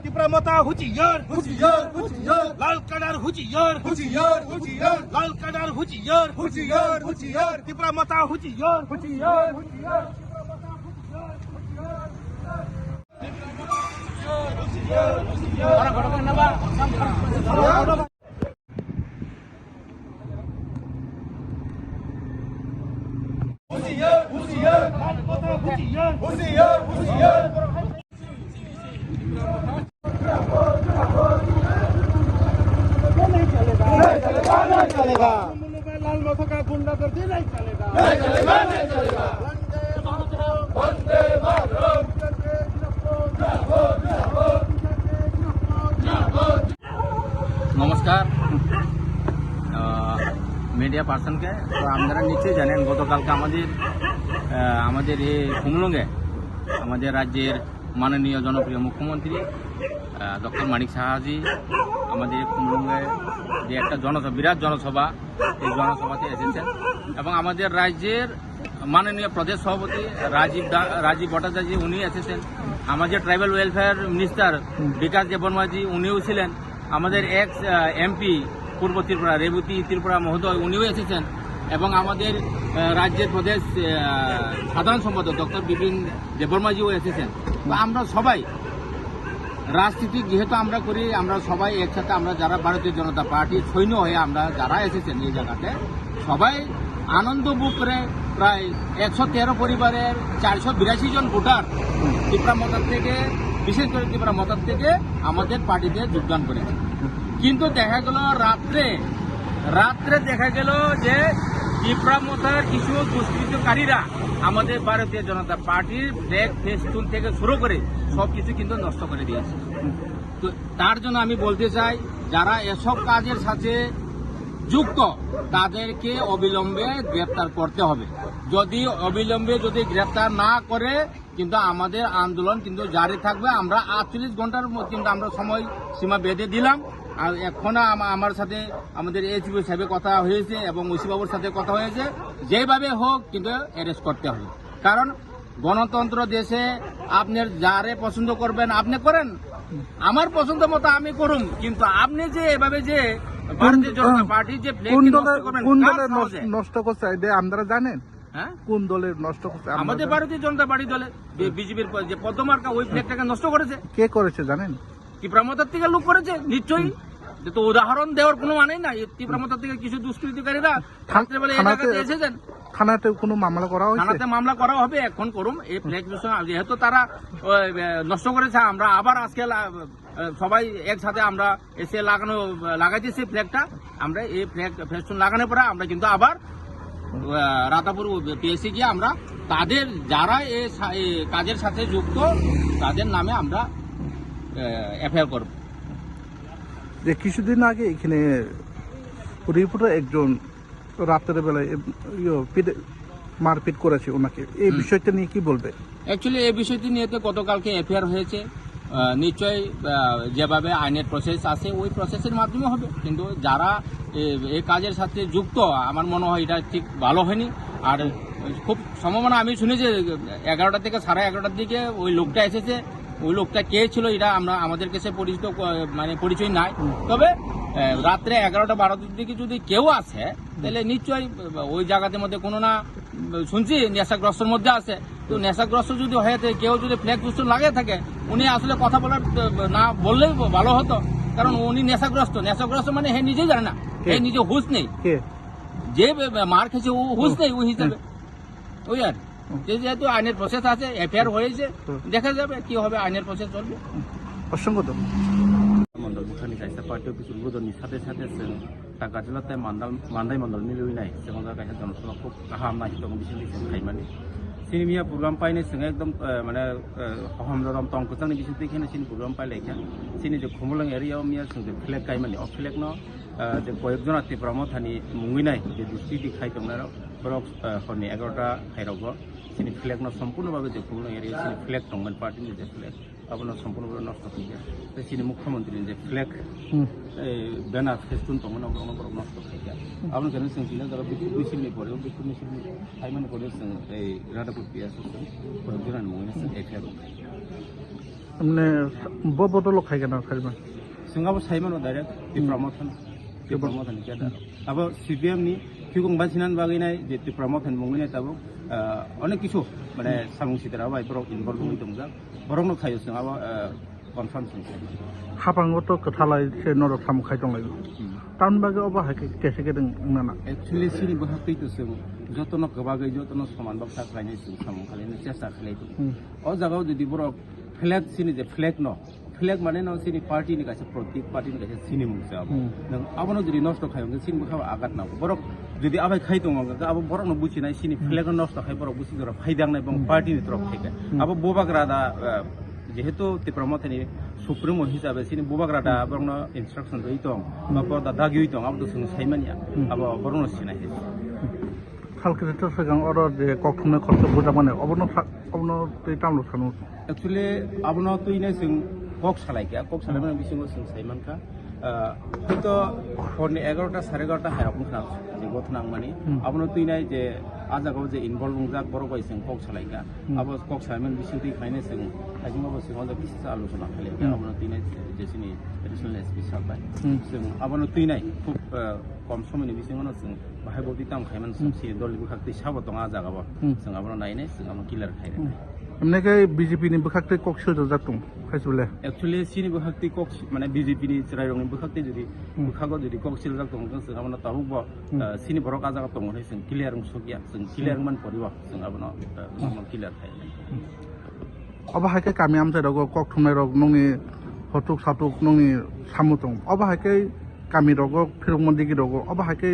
Tipramota Hujiyer, Lal Kadar Hujiyer, Lal Kadar Hujiyer, Tipramota Hujiyer, लाल माथा का गुंडा करते नहीं चलेगा, नहीं चलेगा, नहीं चलेगा। वंदे मातरम। নমস্কার মিডিয়া পার্সনকে। তো আপনারা নিশ্চয়ই জানেন গতকালকে আমাদের এই কুমলুঙ্গে আমাদের রাজ্যের মাননীয় জনপ্রিয় মুখ্যমন্ত্রী ডক্টর মানিক সাহাজি আমাদের কুমলুঙ্গে যে একটা বিরাট জনসভা, এই জনসভাতে এসেছেন এবং আমাদের রাজ্যের মাননীয় প্রদেশ সভাপতি রাজীব ভট্টাচার্য উনি এসেছেন, আমাদের ট্রাইবাল ওয়েলফেয়ার মিনিস্টার বিকাশ দেববর্মাজি উনিও ছিলেন, আমাদের এক্স এমপি পূর্ব ত্রিপুরা রেবতী ত্রিপুরা মহোদয় উনিও এসেছেন এবং আমাদের রাজ্যের প্রদেশ সাধারণ সম্পাদক ডক্টর বিপিন দেববর্মাজিও এসেছেন। তো আমরা সবাই রাজনীতি যেহেতু আমরা করি, আমরা সবাই একসাথে, আমরা যারা ভারতীয় জনতা পার্টির সৈন্য হয়ে আমরা যারা এসেছেন এই জায়গাতে সবাই আনন্দ বুক করে প্রায় 113 পরিবারের 482 জন ভোটার ত্রিপুরা মতার থেকে, বিশেষ করে ত্রিপুরা মতার থেকে আমাদের পার্টিতে যোগদান করেছে। কিন্তু দেখা গেল রাত্রে দেখা গেল যে ত্রিপুরা মতার কিছু দুষ্কৃতকারীরা আমাদের ভারতীয় জনতা পার্টির ফ্ল্যাগ ফেস্টুন থেকে শুরু করে সবকিছু কিন্তু নষ্ট করে দিয়েছে। তো তার জন্য আমি বলতে চাই, যারা এসব কাজের সাথে যুক্ত তাদেরকে অবিলম্বে গ্রেপ্তার করতে হবে। অবিলম্বে গ্রেপ্তার না করে কিন্তু আমাদের আন্দোলন কিন্তু জারি থাকবে। আমরা 48 ঘন্টার কিন্তু আমরা সময় সীমা বেঁধে দিলাম। আর এখন আমার সাথে আমাদের এসপি সাহেবের কথা হয়েছে এবং ওসিবাবুর সাথে কথা হয়েছে, যেভাবে হোক কিন্তু অ্যারেস্ট করতে হবে। কারণ গণতন্ত্র দেশে আপনার যারে পছন্দ করবেন আপনি করেন, আমার পছন্দ মতো আমি করুন, কিন্তু আপনি যে এভাবে যে ভারতীয় জনতা পার্টি যে নষ্ট করছে আপনারা জানেন? হ্যাঁ, কোন দলের নষ্ট করছে? আমাদের ভারতীয় জনতা পার্টি দলে বিজেপির যে পদ্মমার্কা ওই ফ্ল্যাগটাকে নষ্ট করেছে। কে করেছে জানেন? ত্রিপুরামতার থেকে লোক করেছে নিশ্চয়ই। তো উদাহরণ দেওয়ার কোনো মানেই নাই। ত্রিপুরামতার থেকে কিছু দুষ্কৃতিকারীরা থাকতে বলে এই জায়গাতে এসেছেন। থানাতে কোনো মামলা করা হয়েছে? থানাতে মামলা করা হবে, এখন করুন। এই ফ্ল্যাগ যেহেতু তারা নষ্ট করেছে, আমরা আবার আজকে সবাই একসাথে আমরা এসে লাগাইতেছি ফ্ল্যাগটা। আমরা এই ফ্ল্যাগ ফেস্টুন লাগানোর পরে আমরা কিন্তু আবার রাতাপুর পিএসসি গিয়ে আমরা তাদের যারা এই কাজের সাথে যুক্ত তাদের নামে আমরা এফআইআর করব। যে কিছুদিন আগে এখানে রিপোর্টে একজন রাতের বেলায় মারপিট করেছে ওনাকে, এই বিষয়টা নিয়ে কি বলবে? অ্যাকচুয়ালি এই বিষয়টি নিয়ে তো গতকালকে এফআইআর হয়েছে। নিশ্চয়ই যেভাবে আইনের প্রসেস আছে ওই প্রসেসের মাধ্যমে হবে, কিন্তু যারা এই কাজের সাথে যুক্ত আমার মনে হয় এটা ঠিক ভালো হয়নি। আর খুব সম্ভাবনা আমি শুনেছি 11টা থেকে 11:30টার দিকে ওই লোকটা এসেছে। ওই লোকটা কে ছিল এটা আমাদের কাছে পরিচয় নাই। তবে রাত্রে 11টা-12টার দিকে যদি কেউ আসে তাহলে নিশ্চয়ই ওই জায়গাতে মধ্যে কোনো না শুনছি নেশাগ্রস্তর মধ্যে আছে। তো নেশাগ্রস্ত যদি হয়ে থাকে, কেউ যদি ফ্ল্যাগ ফেস্টুন লাগিয়ে থাকে, উনি আসলে কথা বলার না বললেই ভালো হতো। কারণ উনি নেশাগ্রস্ত মানে হে নিজেই জানে না, হে নিজে হুঁশ নেই, যে মার খেয়েছে ও হুঁশ নেই ওই হিসাবে। ওই আর যেহেতু আইনের প্রসেস আছে, এফআইআর হয়েছে, দেখা যাবে কি হবে, আইনের প্রসেস চলবে। অসংখ্য ধন্যবাদ। मण्डल भुटाननि कायसा पार्टी अफिस उद्बोधननि साथे साथे जों टाकाजिलाते मान्दाय मण्डलनि लुबैनाय जों कायसा जनसभाखौ गाहाम नायदों बिसोरनि जों खायमानि सिनेमिया प्रग्राम पाइने जों एकदम माने हमदरम तंकचांनि बिसोर देखिने सिनि प्रग्राम पाइलायखा सिनि जे खुमलং एरियायाव मिया जों जे फ्लेग गायमानि अ फ्लेग न जे कयेकजना तिप्रामथानि मुंगैनाय जे डिस्ट्रिक्ट दिखाय दंनार बरक हरनि 11टा हायरावबो सिनि फ्लेग न सम्पूर्णभावे जे खुमलং एरिया सिनि फ्लेग दंमोन पार्टीनि जे फ्लेग আপনার সম্পূর্ণভাবে নষ্ট হয়ে যায় চিনি মুখ্যমন্ত্রী যে ফ্ল্যাগ ব্যানার ফেস্টুন দंमोन অনবরত নষ্ট হয়ে যায় আপনার কেন जों দিনা যারা বিক্ষোভ মিছিলनि পরেও বিক্ষোভ মিছিলनि खायमानि परेও जों এই रादाबखौ पियासो प्रयोजन मुङैनो जों एफआईआर মানে বদল খাইগেন খাইবা जोंहाबो सायमानो डाइरेक्ट तिप्रामथानि केदा अब সিপিএমनि फिगं बासिनान बागैनाय जे तिप्रामथानि मुङैनाय ताबो অনেক কিছু মানে সাংসিদেরা বাইবরক ইনভলভ হই দंजा বরংनो खायो जोंहाबो कनफार्म हाबांगत कथालाय से नर थाम खाय दंलाय टाउन बागे अबा हाय केसे गेदों नाना एक्चुअली सिनि बहाखैतो जों जतन गबागै जतन समान बाक्सा खायनाय जों सामु खालायनो चेष्टा खालायदों अ जागाव जुदि बरक फ्लेग सिनि जे फ्लेग न फ्लेग माने न सिनि पार्टीनि कासे प्रतीक पार्टीनि कासे सिनि मुंसे नों आबनो जुदि नष्ट खायनो सिनि बखाव आगात ना बरक जुदि आबाय खाय दङ अब बरकनो बुचिनाय सिनि फ्लेग नष्ट खाय बरक बुचि जरा फायदांनाय बं पार्टीनि तरफ थायगा अब बोबाग्रादा जेहेतु तिप्रामथानि सुप्रिम हिसाबै सिनि बोबाग्रादा बरनो इन्स्ट्रक्शन रहि दं बा बरदा दागियै दं अब जों सायमानिया अब बरनो सिनाय हे खालकेटर सगां अर जे कखुने खर्च बुजा माने अबनो तै टामलो थानु एक्चुअली अबनो तैने जों कक सालायगा कक सालायनानै बिसिङाव जों सायमानखा হয়তো हरनि 11टा 11:30 हायावनो खाना जे गथनां माने अबनो तैनाय जे आजागाव जे इनभल्व जाक बरबाय जों कक सालायगा अब कक सालायमोन बिसिं दैखायनो जों आजिमाबो सिङाव जा बिसिसा आलोचना खालायगा अबनो तैनाय जेसिनि एडिशनल एसपि साबाय जों अबनो तैनाय खुब कम समयनि बिसिङावनो जों बाहाय बदि ताम खायमान समसि दलनि खाक्ति साबो दङ आजागाव जों अबनो नायनाय जों अबनो किलार खायनाय हमने बीजेपी नि बखाक्ते कक सोजो जातुं खायसुले एक्चुअली सिनि बखाक्ति कक माने बीजेपी नि रायरंनि बखाक्ति जुदि बखागो जुदि कक सिल जातुं जों अबनो ताबुबो सिनि बरक आजागा दंमोन जों क्लियर सगिया जों क्लियर मान परिबो जों अबनो क्लियर खायनाय अब हायके कामियाम जादोगो कक थुमनाय रग नंनि हटुक साटुक नंनि सामुतुं अब हायके कामि रग फिरमन्दिगि रग अब हायके